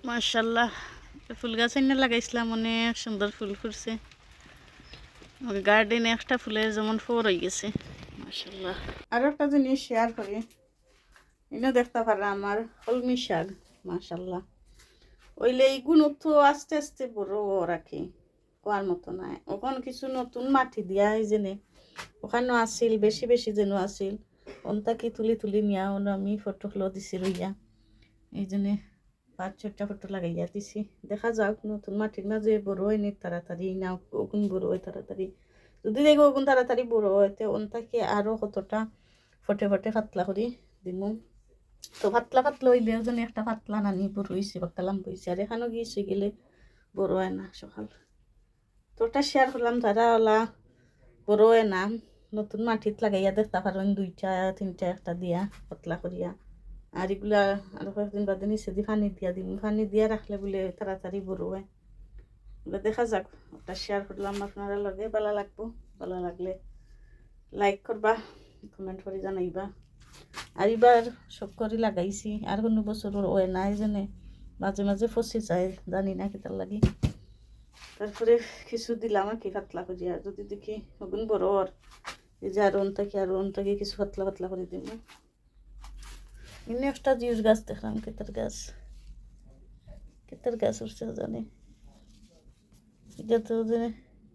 মাশাআল্লাহ ফুল গাছ এনে লাগাইছিলাম, অনেক সুন্দর ফুল ফুটছে। গার্ডেনে একটা ফুলের যেমন ফোর হয়ে গেছে মাশাআল্লাহ। আর একটা জিনিস শেয়ার করি, এনে দেখতে পারা আমার কলমি শাক মাশাআল্লাহ। ওইলে এইগুলো তো আস্তে আস্তে বড় রাখি কোয়ার মতো নাই। ওখানে কিছু নতুন মাটি দিয়া এই জেনে ওখানেও আসিল, বেশি বেশি যেন আসিল অন্তাকি তুলি তুলি নিয়া আমি ফটোগুলো দিছি রইয়া, এই জন্যে 5-6টা ফটো লাগাইয়া দিছি। দেখা যাক নতুন মাটির মাঝে বড় হয়নি তাড়াতাড়ি না ওগুন বড় হয় তাড়াতাড়ি। যদি দেখো ওগুন তাড়াতাড়ি বড় হয় তো অন্তাকি আরও কতটা ফটে ফটে পাতলা করি দিমু। তো পাতলা পাতলা হইলেও যেন একটা পাতলা নানি বড় হয়েছে বাক্তালাম বইছে, আর এখানেও গিয়েছে গেলে বড় হয় না সকাল। তো ওটা শেয়ার করলাম, যারা ওলা বড় হয় না নতুন মাটিত লাগাইয়া দেখতে পারেন 2টা 3টা একটা দিয়া পাতলা করিয়া। আর এগুলা আরো কয়েকদিন বাদে নিচে দিয়ে পানি দিয়া দিন, পানি দিয়া রাখলে বলে তাড়াতাড়ি বড় হয়। ওগুলো দেখা যাক, ওটা শেয়ার করলাম আপনারা লগে। ভালো লাগবো, ভালো লাগলে লাইক করবা, কমেন্ট করে জানাইবা। আর এবার সব করে লাগাইছি, আর কোনো বছর হয় না এই জন্যে মাঝে মাঝে ফসে যায়, জানি না কি তার লাগি। তারপরে কিছু দিলাম আর কি পাতলা করিয়া, যদি দেখি ওগুন বড় আর এই যে আর অন্তাকে কিছু পাতলা পাতলা করে দিব। এমনি একটা জিউস গাছ দেখলাম, কেতার গাছ উঠছে জানি, এটা তো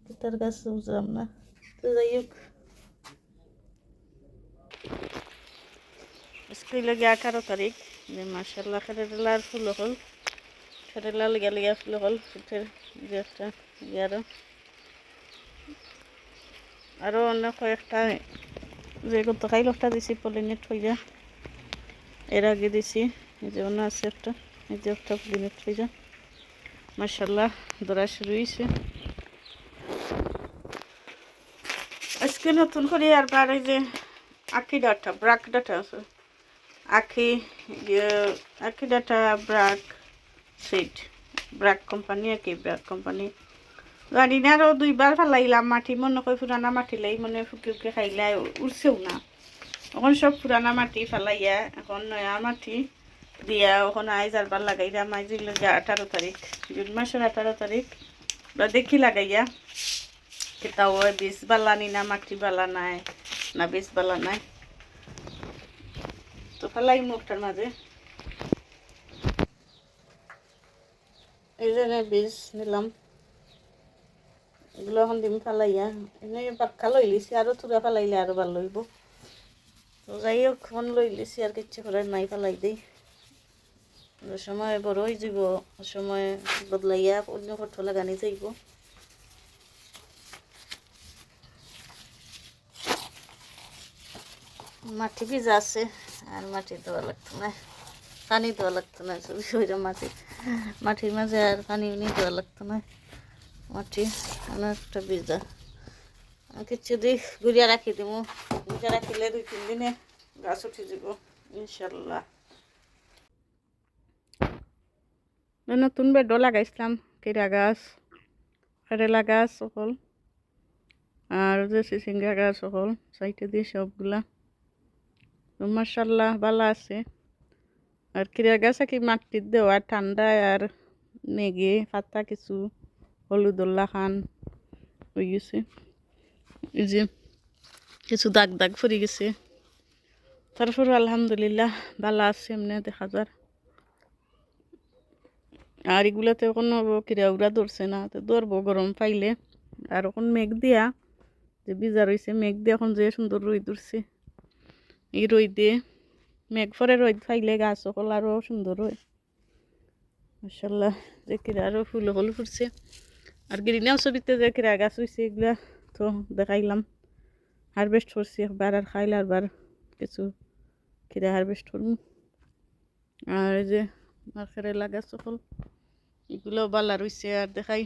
কেতার গাছ বুঝলাম না। তো যাই হোক, আজকে লাগে 18 তারিখ, যে মাশাআল্লাহ কেরেলার ফুল হল, কেরেলা লেগে লেগে ফুল হল ফুটের যে একটা আরও অনেক কয়েকটা যে গতকাল একটা দিছি পলিনেট হইয়া, এর আগে দিছি এই যে অন্য আছে একটা, এই যে একটা পলিনেট হইয়া মাশাআল্লাহ ধরা শুরু হয়েছে। আজকে নতুন করে আর বার এই যে আখি ডাটা ব্রাক ডাটা আছে, আখি data BRAC seed, BRAC company আর কি, ব্রাক কোম্পানি জানি না। আরও 2বার ফেলাইলাম মাটি, মনে করে পুরানা মাটি লাই মনে ফুকে ফুকে খাইলে উঠছেও না। এখন সব পুরানা মাটি ফেলাইয়া এখন নয়া মাটি দিয়া ওখান আইজ আরবার লাগাইলাম। আইজ 18 তারিখ, জুন মাসের 18 তারিখ। দেখি লাগাইয়া কেতাও বীজ বালা নি না মাটি বালা নাই না বীজ বালা নাই, তো ফেলাই মুখটার মাঝে এই জন্য বীজ নিলাম। এগুলো এখন দিম ফেলাইয়া, এনে পাক্কা লই লিছি, আরও থুরা ফেলাইলে আরও ভালো লইব। তো যাই হোক ফোন লই লিছি, আর কিচ্ছু করে নাই ফেলাই দিই। সময় বড় হয়ে যাব, সময় বদলাইয়া অন্য ফটো লাগানি যাইব। মাটি ভিজা আছে, আর মাটি দেওয়া লাগতো না, পানি দেওয়া লাগতো না, মাটির মাঝে আর পানি দেওয়া লাগতো না। মাটি অনেকটা ভিজা, কিছু দিই গুড়িয়া রাখি দিব, গুড়িয়া রাখিলে 2-3 দিনে গাছ উঠে যাব ইনশাল্লাহ। নতুন বেডও লাগাইছিলাম, কেরা গাছ, কেরেলা গাছ সকল, আর যে চিচিঙ্গা গাছ সকল সাইটে দিয়ে সবগুলা মাশাআল্লাহ ভালো আছে। আর কেরা গাছ কি মাটির দেওয়া ঠান্ডায় আর নেগে পাতা কিছু হলুদল্লা খান হয়ে গেছে, এই যে কিছু দাগ দাগ পড়ে গেছে। তারপর আলহামদুলিল্লাহ ভালো আছে এমনি দেখা যার। আর এগুলাতে কোনো কিরা উড়া ধরছে না, তো ধরবো গরম পাইলে। আর এখন মেঘ দিয়া যে বিজা রয়েছে, মেঘ দিয়ে এখন যে সুন্দর রোদ উঠছে, এই রোদে মেঘ পরে রোদ পাইলে গাছ সকল আরও সুন্দর হয় মাশাআল্লাহ। যে কিরা আরও ফুল হল ফুটছে, আর গ্রিনেও ছবিতে যে কিরা গাছ হয়েছে এগুলা তো দেখাইলাম। হারভেস্ট করছি একবার, আর খাইলে আরবার কিছু কিরা হারভেস্ট করবো। আর এই যে আর কেরেলা গাছ সকল এগুলো বালা রয়েছে। আর দেখাই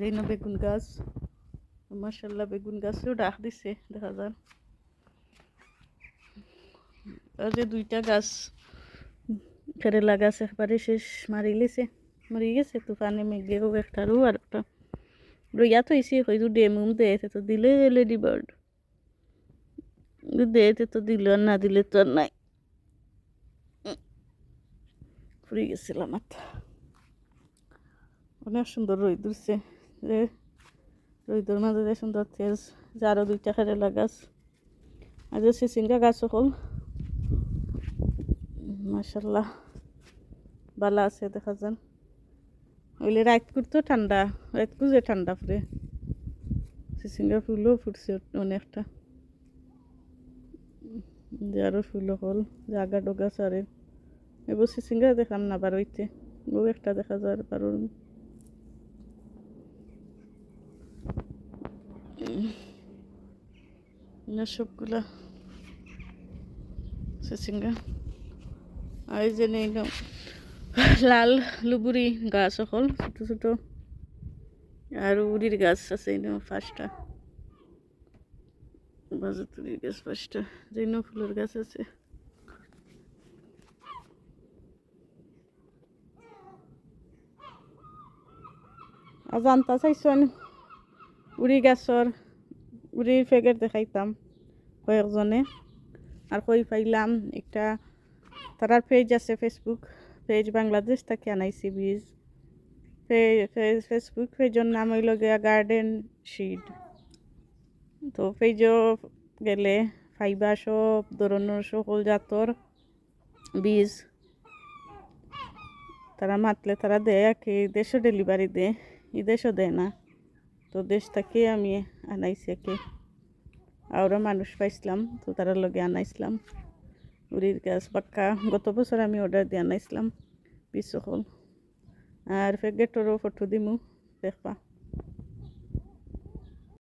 রেনো বেগুন গাছ মাশাআল্লাহ, বেগুন গাছও ডাক দিছে দেখা যায়। আর যে 2টা গাছ কেরেলা গাছ একবারে শেষ মরি গেছে তুফানে মেঘে, হোক একটা রু আর একটা রইয়া তো এসে হয়তো ডেমুম দেয় তো দিলে লেডি বার্ড দেতে তো দিল, আর না দিলে তো আর নাই, ফুরি গেছিলাম মাথা। অনেক সুন্দর রোদ উঠছে যে রোদের মাঝে যে সুন্দর তেজ যে আরও 2টা কেরেলা গাছ আর যে চিচিঙ্গা গাছ সকল মাশাল্লাহ ভালো আছে দেখা যান ওইলে রাত করতো ঠান্ডা রাত কুজে ঠান্ডা পরে চিচিঙ্গা ফুলও ফুটছে অনেকটা যে আরও ফুল হল জাগা ডগা সারে এবার চিচিঙ্গা দেখাম না বারোইতে ও একটা দেখা যায় বারোর সবগুলা চিচিঙ্গা আর এই যে নেই লাল লুবুরি গাছ সকল ছোট ছোট আর উড়ির গাছ আছে এই 5টা বাজাতুরির গাছ 5টা যে ফুলের গাছ আছে আর জানতা চাইছেন উড়ি গাছর উড়ির প্যাকেট দেখাইতাম কয়েকজনে আর কই পাইলাম একটা তারার পেজ আছে ফেসবুক পেজ বাংলাদেশ থেকে আনাইছি বীজ ফেসবুক পেজের নাম হইল গিয়া গার্ডেন শিড তো পেজও গেলে ফাইবা সব ধরনের সকল জাতর বীজ তারা মাতলে তারা দেয় কি দেশও ডেলিভারি দেয় এই দেশও দেয় না তো দেশ থেকে আমি আনাইছি কি আরও মানুষ পাইছিলাম তো তারা লগে আনাইছিলাম উড়ির গাছ পাক্কা গত বছর আমি অর্ডার দিয়ে আনাইছিলাম বীজ সকল আর প্যাকেটরও ফটো দিমু দেখবা